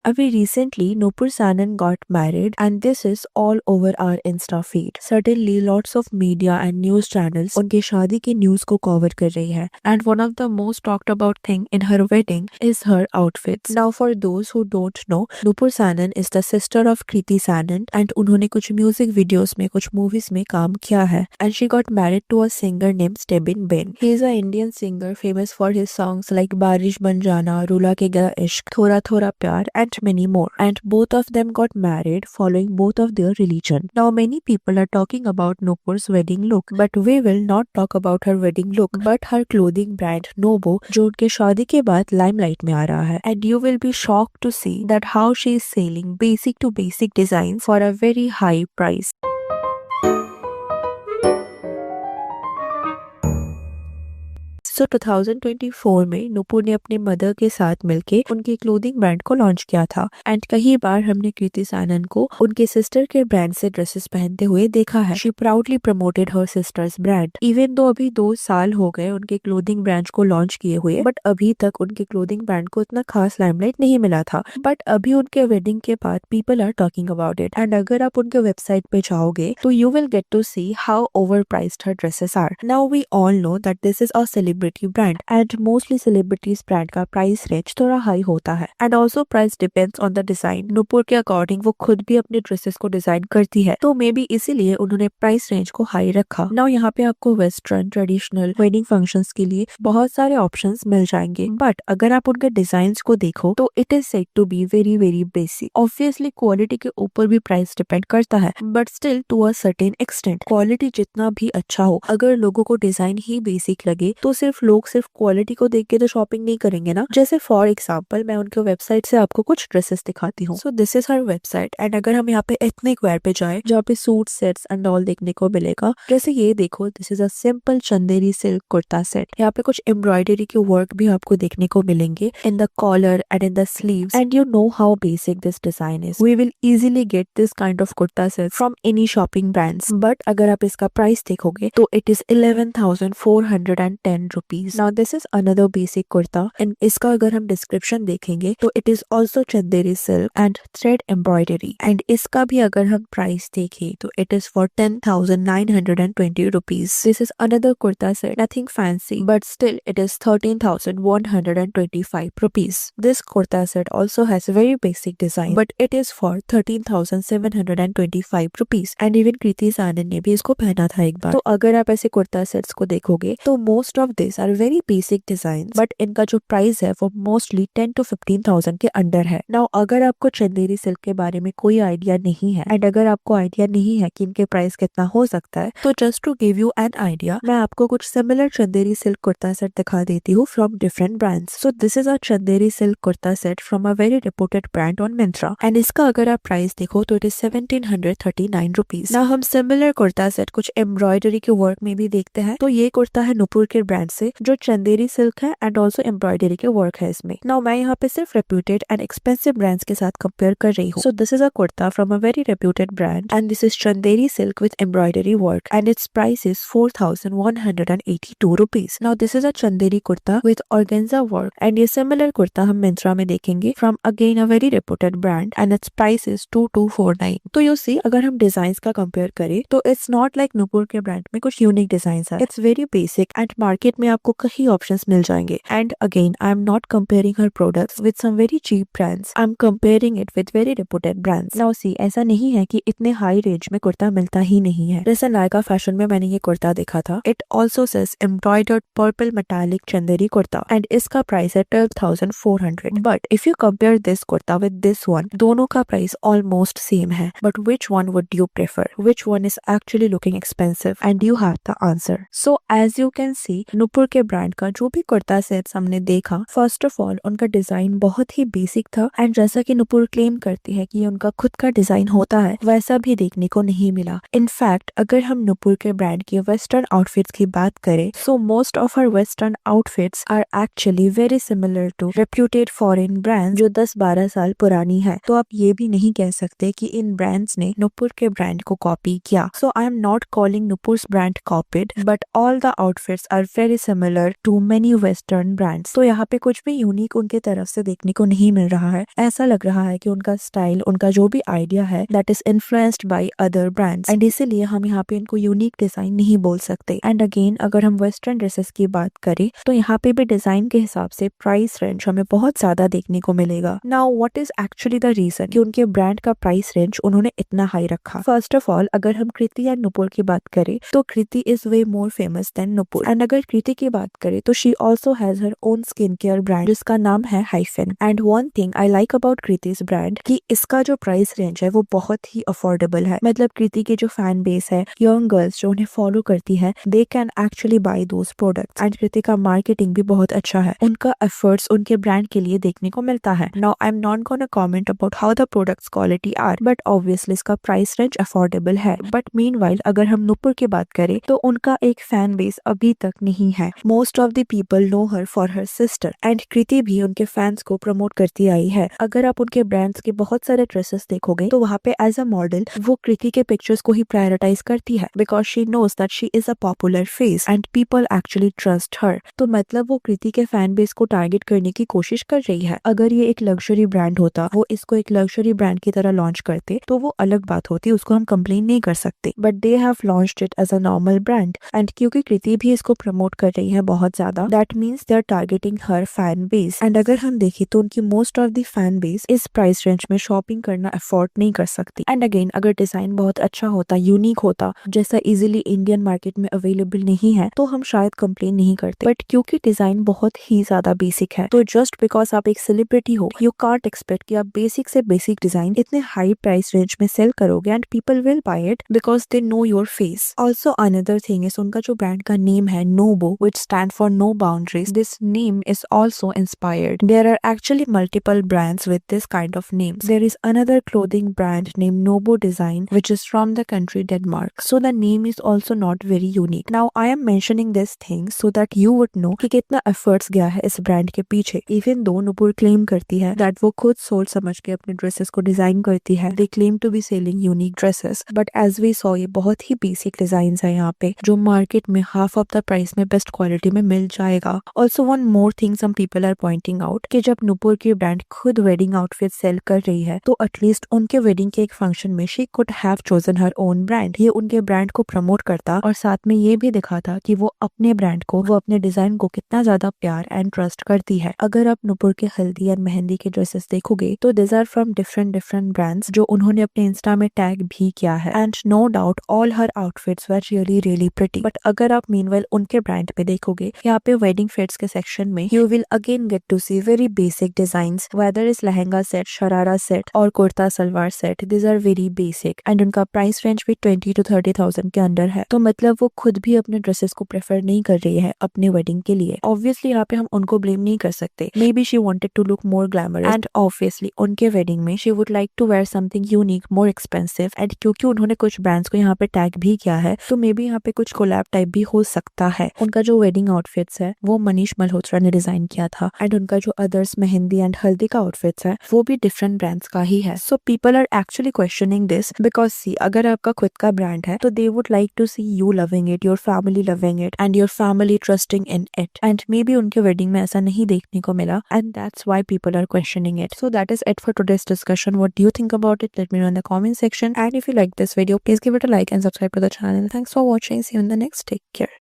अभी recently Nupur Sanan got married and this is all over our Insta feed. Suddenly lots of media and news channels उनके शादी की news को cover कर रही है and one of the most talked about thing in her wedding is her outfits. Now for those who don't know, Nupur Sanan is the sister of Kriti Sanan and उन्होंने कुछ music videos में कुछ movies में काम किया है and she got married to a singer named Stebin Ben. He is an Indian singer famous for his songs like बारिश बन जाना, रूला के गा इश्क, थोड़ा थोड़ा प्यार and many more. And both of them got married following both of their religion. Now many people are talking about Nupur's wedding look, but we will not talk about her wedding look, but her clothing brand Nobo, जो उनके शादी के बाद limelight में आ रहा है. And you will be shocked to see that how she is selling basic to basic designs for a very high price. सो 2024 में नुपुर ने अपने मदर के साथ मिलके उनकी क्लोथिंग ब्रांड को लॉन्च किया था एंड कई बार हमने कृति सानन को उनके सिस्टर के ब्रांड से ड्रेसेस पहनते हुए देखा है. She proudly promoted her sisters brand even though अभी 2 साल हो गए उनके क्लोथिंग ब्रांड को लॉन्च किए हुए, बट अभी तक उनके क्लोथिंग ब्रांड को इतना खास लाइमलाइट नहीं मिला था. बट अभी उनके वेडिंग के बाद people are talking about it and अगर आप उनके वेबसाइट पे जाओगे तो you will get to see how overpriced her dresses are. Now we all know that this is a celebrity brand and mostly celebrities brand का price range थोड़ा high होता है and also price depends on the design. Nupur के according वो खुद भी अपने dresses को डिजाइन करती है तो मे बी इसीलिए उन्होंने प्राइस रेंज को हाई रखा. नाउ यहाँ पे आपको वेस्टर्न ट्रेडिशनल वेडिंग फंक्शंस के लिए बहुत सारे ऑप्शंस मिल जाएंगे, बट अगर आप उनके डिजाइन को देखो तो it is said to be very very basic. Obviously quality के ऊपर भी प्राइस डिपेंड करता है, but still to a certain extent. Quality जितना भी अच्छा हो, अगर लोगों को डिजाइन ही बेसिक लगे तो लोग सिर्फ क्वालिटी को देख के तो शॉपिंग नहीं करेंगे ना. जैसे फॉर एग्जांपल मैं उनके वेबसाइट से आपको कुछ ड्रेसेस दिखाती हूँ. सो this is her website and अगर हम यहाँ पे एथनिक वेयर पे जाए जहाँ पे सूट सेट्स एंड ऑल देखने को मिलेगा, जैसे ये देखो this is a simple Chanderi silk kurta set. यहाँ पे कुछ एम्ब्रॉयडरी के वर्क भी आपको देखने को मिलेंगे in the collar and in the sleeves and you know how basic this design is. We will easily get this kind of kurta set from any shopping brands, but अगर आप इसका प्राइस देखोगे तो it is 11,410 rupees. Now this is another basic kurta and इसका अगर हम description देखेंगे तो it is also Chanderi silk and thread embroidery and इसका भी अगर हम प्राइस देखें तो it is for 10,920 rupees. This is another kurta set, nothing fancy but still it is 13,125 rupees. This kurta set also has very basic design but it is for 13,725 rupees and even कृति सानन ने भी इसको पहना था एक बार. तो अगर आप ऐसे कुर्ता सेट्स को देखोगे तो most of this are very basic design, but इनका जो प्राइस है वो मोस्टली 10 to 15,000 के अंडर है. नाउ अगर आपको चंदेरी सिल्क के बारे में कोई आइडिया नहीं है एंड अगर आपको आइडिया नहीं है कि इनके प्राइस कितना हो सकता है, तो just to give you an idea मैं आपको कुछ similar Chanderi silk kurta set दिखा देती हूँ from different brands. So this is a Chanderi silk kurta set from a very reported brand on Myntra and इसका अगर आप प्राइस देखो तो इट इज 1,739 रुपीज. नाउ हम सिमिलर कुर्ता सेट कुछ एम्ब्रॉयडरी के वर्क में भी देखते हैं. तो ये कुर्ता है नुपुर के ब्रांड से जो चंदेरी सिल्क है एंड ऑल्सो एम्ब्रॉयडरी के वर्क है इसमें. नाउ मैं यहाँ पे सिर्फ रेप्यूटेड एंड एक्सपेंसिव ब्रांड्स के साथ कंपेयर कर रही हूँ. सो this is a kurta from a very reputed brand and this is Chanderi silk with embroidery work and it's price is 4,182 rupees. Now this is a Chanderi kurta with organza work and ये similar kurta हम मिंत्रा में देखेंगे from again a very reputed brand and it's price is 2,249. तो you see अगर हम design का compare करें तो इट्स नॉट लाइक नुपुर के ब्रांड में कुछ यूनिक डिजाइन है. It's very basic and market में आपको कई ऑप्शंस मिल जाएंगे. And again I am not comparing her products with some very cheap brands, I am comparing it with very reputed brands. Now see ऐसा नहीं है कि इतने हाई रेंज में कुर्ता मिलता ही नहीं है. जैसे नायका फैशन में मैंने ये कुर्ता देखा था. It also says embroidered purple metallic Chanderi kurta and इसका प्राइस है 12,400. But if you compare this kurta with this one, दोनों का प्राइस ऑलमोस्ट सेम है. But which one would you prefer? Which one is actually looking expensive? And you have the answer. So as you can see Nupur के brand का जो भी kurta sets हमने देखा, first of all उनका डिजाइन बहुत ही basic था एंड जैसा कि नुपुर क्लेम करती है कि उनका खुद का डिजाइन होता है, वैसा भी देखने को नहीं मिला. इनफैक्ट अगर हम नुपुर के ब्रांड की वेस्टर्न आउटफिट्स की बात करें, so most of her western outfits are actually very similar to reputed foreign brands जो 10-12 साल पुरानी है. तो आप ये भी नहीं कह सकते कि इन ब्रांड्स ने नुपुर के ब्रांड को कॉपी किया. So I am not calling Nupur's brand copied, but all the outfits are very similar to many western brands. तो यहाँ पे कुछ भी यूनिक उनके तरफ से देखने को नहीं मिल रहा है। ऐसा लग रहा है कि उनका स्टाइल, उनका जो भी आइडिया है that is influenced by other brands, and इसीलिए हम यहाँ पे इनको यूनिक डिजाइन नहीं बोल सकते। एंड अगेन अगर हम वेस्टर्न ड्रेसेस की बात करें तो यहाँ पे भी डिजाइन के हिसाब से प्राइस रेंज हमें बहुत ज्यादा देखने को मिलेगा। Now what is actually the reason कि उनके ब्रांड का प्राइस रेंज उन्होंने इतना हाई रखा? फर्स्ट ऑफ ऑल अगर हम कृति एंड नुपुर की बात करें तो Kriti is way more famous than Nupur, and अगर कृति की बात करें तो she also has her own skin care brand जिसका नाम है Hyphen. And one thing I like about Kriti's brand कि इसका जो प्राइस रेंज है वो बहुत ही अफोर्डेबल है। मतलब कृति की जो फैन बेस है, यंग गर्ल्स जो उन्हें फॉलो करती है, they can actually buy those products. And Kriti का मार्केटिंग भी बहुत अच्छा है, उनका एफर्ट्स उनके ब्रांड के लिए देखने को मिलता है। Now I am not gonna comment about how the products quality are, but obviously इसका प्राइस रेंज अफोर्डेबल है। बट मीनवाइल अगर हम नुपुर की बात करें तो उनका एक फैन बेस अभी तक नहीं है। Most of the people know her for her sister, and Kriti भी उनके फैंस को प्रमोट करती आई है। अगर आप उनके ब्रांड्स के बहुत सारे ड्रेसेस देखोगे तो वहाँ पे एज अ मॉडल वो कृति के पिक्चर्स को ही प्रायोरिटाइज करती है, because she knows that she is a popular face and people actually trust her. तो मतलब वो कृति के फैन बेस को टारगेट करने की कोशिश कर रही है। अगर ये एक लग्जरी ब्रांड होता, वो इसको एक लग्जरी ब्रांड की तरह लॉन्च करते तो वो अलग बात होती, उसको हम कंप्लेन नहीं कर सकते। But they have launched it as a normal brand, and क्योंकि कृति भी इसको प्रमोट कर रही है बहुत ज्यादा, that means they are targeting her fan base. And अगर हम देखें तो उनकी most of the fan base इस प्राइस रेंज में शॉपिंग करना अफोर्ड नहीं कर सकती। एंड अगेन अगर डिजाइन बहुत अच्छा होता, यूनिक होता, जैसा इजीली इंडियन मार्केट में अवेलेबल नहीं है, तो हम शायद कंप्लेन नहीं करते। बट क्योंकि डिजाइन बहुत ही ज्यादा बेसिक है, तो जस्ट बिकॉज आप एक सेलिब्रिटी हो, यू कांट एक्सपेक्ट कि आप बेसिक से बेसिक डिजाइन इतने हाई प्राइस रेंज में सेल करोगे, and people will buy it because they know your face. Also another thing is उनका जो ब्रांड का नेम है Nobo, which stand for no boundaries, this name is also inspired. There are actually multiple brands with this kind of names. There is another clothing brand named Nobo Design, which is from the country Denmark. So the name is also not very unique. Now I am mentioning this thing so that you would know कि कितना efforts गया है इस brand के पीछे. Even though Nupur claim करती है that वो खुद सोच समझ के अपने dresses को design करती है. They claim to be selling unique dresses. But as we saw ये बहुत ही basic designs है यहाँ पे, जो market में half of the price में best quality में मिल जाएगा. Also one more thing some people are pointing out कि जब नुपुर की ब्रांड खुद वेडिंग आउटफिट सेल कर रही है तो एटलीस्ट उनके वेडिंग के एक फंक्शन में she could have chosen her own brand. ये उनके ब्रांड को प्रमोट करता और साथ में ये भी दिखाता कि वो अपने ब्रांड को, वो अपने डिजाइन को कितना ज्यादा प्यार एंड ट्रस्ट करती है। अगर आप नुपुर के हल्दी एंड मेहंदी के ड्रेसेस देखोगे तो this are from different brands जो उन्होंने अपने इंस्टा में टैग भी किया है, and no doubt all her outfits were really pretty. But अगर आप मीनवेल उनके ब्रांड पे देखोगे, यहाँ पे वेडिंग फिट्स के सेक्शन में you will again get to see very basic designs, whether it's lehenga set, sharara set और kurta salwar set. These are very basic and उनका प्राइस रेंज भी 20 to 30,000 के अंदर है। तो मतलब वो खुद भी अपने ड्रेसेस को प्रेफर नहीं कर रही है अपने वेडिंग के लिए। ऑब्वियसली यहाँ पे हम उनको ब्लेम नहीं कर सकते। Maybe she wanted to look more glamorous, and obviously उनके वेडिंग में she would like to wear something unique, more expensive, and क्योंकि उन्होंने कुछ ब्रांड्स को यहाँ पे टैग भी किया है तो मे बी यहाँ पे कुछ कोलैब टाइप भी हो सकता है। उनका जो वेडिंग आउटफिट्स है वो मनीष मल्होत्रा ने डिजाइन किया था, एंड उनका जो अदर्स मेहंदी एंड हल्दी का आउटफिट्स है वो भी डिफरेंट ब्रांड्स का ही है। So people are actually questioning this because see अगर आपका खुद का ब्रांड है तो they would like to see you loving it, your family loving it, and your family trusting in it, and may be उनके वेडिंग में ऐसा नहीं देखने को मिला, and that's why people are questioning it. So that is it for today's discussion. What do you think about it? Let me know in the comment section, and if you like this video, please give it a like and subscribe to the channel. Thanks for watching. See you in the next. Take care.